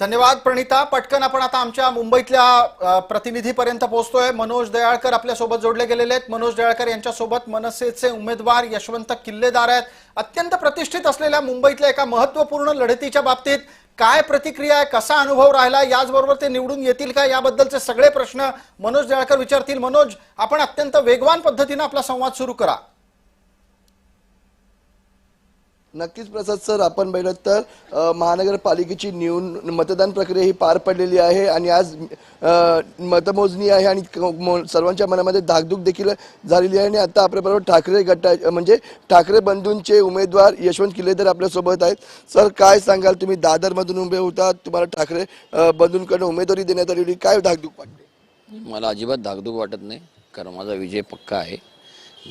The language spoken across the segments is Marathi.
धन्यवाद प्रणिता. पटकन आपण आता आमच्या मुंबईतल्या प्रतिनिधीपर्यंत पोहोचतोय. मनोज दयाळकर आपल्या सोबत जोडले गेलेले आहेत. मनोज दयाळकर यांच्यासोबत मनसेचे उमेदवार यशवंत किल्लेदार आहेत. अत्यंत प्रतिष्ठित असलेल्या मुंबईतल्या एका महत्त्वपूर्ण लढतीच्या बाबतीत काय प्रतिक्रिया आहे, कसा अनुभव राहिला, याचबरोबर ते निवडून येतील का, याबद्दलचे सगळे प्रश्न मनोज दयाळकर विचारतील. मनोज, आपण अत्यंत वेगवान पद्धतीने आपला संवाद सुरू करा. नक्कीच प्रसाद सर, आपण बघितलं तर महानगरपालिकेची मतदान प्रक्रिया ही पार पडलेली आहे आणि आज मतमोजणी आहे आणि सर्वांच्या मनामध्ये धाकधूक देखील झालेली आहे. आणि आता आपल्याबरोबर ठाकरे गटा म्हणजे ठाकरे बंधूंचे उमेदवार यशवंत किल्लेदार आपल्यासोबत आहेत. सर, काय सांगाल, तुम्ही दादरमधून उभे होता, तुम्हाला ठाकरे बंधूंकडून उमेदवारी देण्यात आलेली, काय धाकधूक वाटते? मला अजिबात धाकधूक वाटत नाही, कारण माझा विजय पक्का आहे.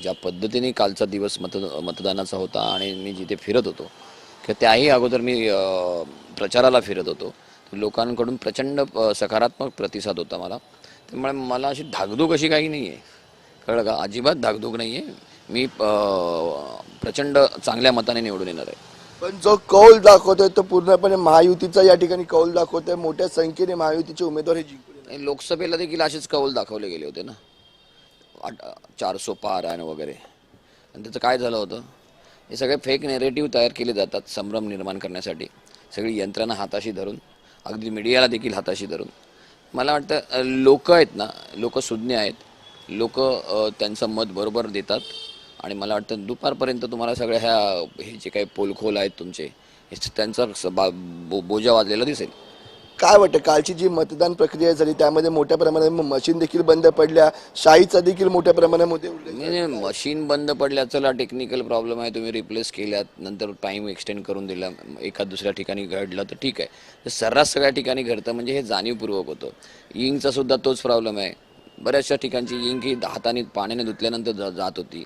ज्या पद्धतीने कालचा दिवस मतदानाचा होता आणि मी जिथे फिरत होतो किंवा त्याही अगोदर मी प्रचाराला फिरत होतो, लोकांकडून प्रचंड सकारात्मक प्रतिसाद होता मला. त्यामुळे मला अशी धाकधूक अशी काही नाही आहे, कळलं का? अजिबात धाकधूक नाही आहे. मी प्रचंड चांगल्या मताने निवडून येणार आहे. पण जो कौल दाखवतोय तो पूर्णपणे महायुतीचा या ठिकाणी कौल दाखवतोय. मोठ्या संख्येने महायुतीचे उमेदवार हे जिंकले. लोकसभेला देखील असेच कौल दाखवले गेले होते ना, 400 पार आहे वगैरे. आणि त्याचं काय झालं होतं, हे सगळे फेक नेरेटिव्ह तयार केले जातात संभ्रम निर्माण करण्यासाठी, सगळी यंत्रणा हाताशी धरून, अगदी मीडियाला देखील हाताशी धरून. मला वाटतं लोक आहेत ना, लोक सुज्ञ आहेत, लोक त्यांचं मत बरोबर देतात. आणि मला वाटतं दुपारपर्यंत तुम्हाला सगळ्या हे जे काही पोलखोल आहेत तुमचे, त्यांचा बोजा वाजलेला दिसेल. काय वाटतं, कालची जी मतदान प्रक्रिया झाली त्यामध्ये मोठ्या प्रमाणात मशीन देखील बंद पडल्या, शाईचा देखील मोठ्या प्रमाणामध्ये म्हणजे मशीन बंद पडल्या, चला टेक्निकल प्रॉब्लेम आहे, तुम्ही रिप्लेस केल्यात, नंतर टाईम एक्सटेंड करून दिला, एखाद दुसऱ्या ठिकाणी घडलं तर ठीक आहे. सर्रास सगळ्या ठिकाणी घडतं म्हणजे हे जाणीवपूर्वक होतं. इंकचा सुद्धा तोच प्रॉब्लेम आहे. बऱ्याचशा ठिकाणची इंक ही हाताने पाण्याने धुतल्यानंतर जात होती.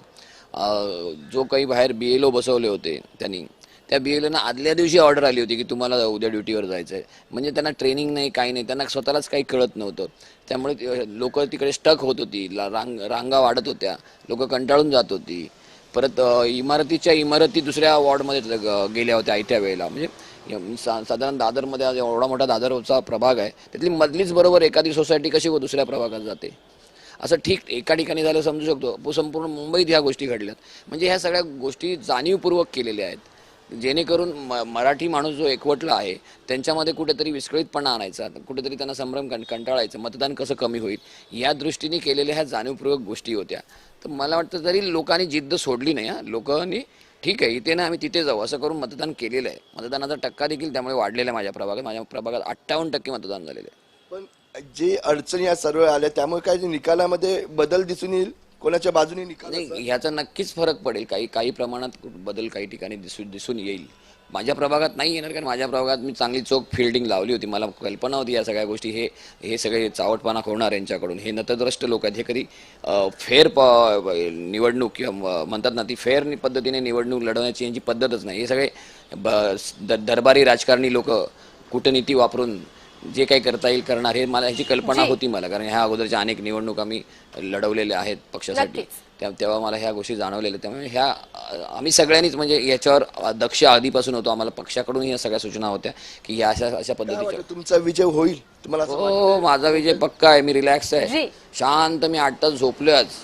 जो काही बाहेर BLO बसवले होते त्यांनी, त्या BLOना आदल्या दिवशी ऑर्डर आली होती की तुम्हाला उद्या ड्युटीवर जायचं आहे. म्हणजे त्यांना ट्रेनिंग नाही, काही नाही, त्यांना स्वतःलाच काही कळत नव्हतं. त्यामुळे लोक तिकडे स्टक होत होती, रांगा वाढत होत्या, लोक कंटाळून जात होती. परत इमारतीच्या इमारती दुसऱ्या वॉर्डमध्ये गेल्या होत्या आयत्या वेळेला. म्हणजे साधारण दादरमध्ये एवढा मोठा दादरचा प्रभाग आहे, त्यातली मधलीच बरोबर एखादी सोसायटी कशी दुसऱ्या प्रभागात जाते, असं ठीक एका ठिकाणी झालं समजू शकतो. संपूर्ण मुंबईत ह्या गोष्टी घडल्यात. म्हणजे ह्या सगळ्या गोष्टी जाणीवपूर्वक केलेल्या आहेत, जेणेकरून मराठी माणूस जो एकवटला आहे त्यांच्यामध्ये कुठेतरी विस्कळीतपणा आणायचा, कुठेतरी त्यांना संभ्रम कंटाळायचं, मतदान कसं कमी होईल, या दृष्टीने केलेल्या ह्या जाणीवपूर्वक गोष्टी होत्या. तर मला वाटतं जरी लोकांनी जिद्द सोडली नाही, लोकांनी ठीक आहे इथे ना आम्ही तिथे जाऊ असं करून मतदान केलेलं आहे. मतदानाचा टक्का देखील त्यामुळे वाढलेला आहे. माझ्या प्रभागात 58% मतदान झालेलं आहे. पण जे अडचणी या सर्व आल्या त्यामुळे काय निकालामध्ये बदल दिसून येईल, कोणाच्या बाजूने निकाल नाही, ह्याचा नक्कीच फरक पडेल. काही प्रमाणात बदल काही ठिकाणी दिसून येईल. माझ्या प्रभागात नाही येणार, कारण माझ्या प्रभागात मी चांगली चोख फिल्डिंग लावली होती. मला कल्पना होती या सगळ्या गोष्टी हे सगळे चावटपणा होणार यांच्याकडून. हे नतद्रष्ट लोक आहेत, हे कधी फेअर निवडणूक किंवा म्हणतात ना ती फेअर पद्धतीने निवडणूक लढवण्याची यांची पद्धतच नाही. हे सगळे दरबारी राजकारणी लोक कूटनीती वापरून जे काही करता येईल करणार, हे मला ह्याची कल्पना होती मला, कारण ह्या अगोदरच्या अनेक निवडणुका मी लढवलेल्या आहेत पक्षासाठी. तेव्हा मला ह्या गोष्टी जाणवलेल्या. त्यामुळे ह्या आम्ही सगळ्यांनीच म्हणजे याच्यावर दक्ष आधीपासून होतो. आम्हाला पक्षाकडून ह्या सगळ्या सूचना होत्या की ह्या अशा पद्धतीच्या. तुमचा विजय होईल तुम्हाला? हो, माझा विजय पक्का आहे. मी रिलॅक्स आहे, शांत. मी 8 तास झोपलोय आज,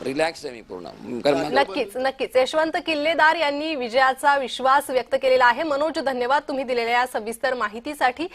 रिलॅक्स आहे मी पूर्ण. नक्कीच यशवंत किल्लेदार यांनी विजयाचा विश्वास व्यक्त केलेला आहे. मनोज, धन्यवाद तुम्ही दिलेल्या या सविस्तर माहितीसाठी.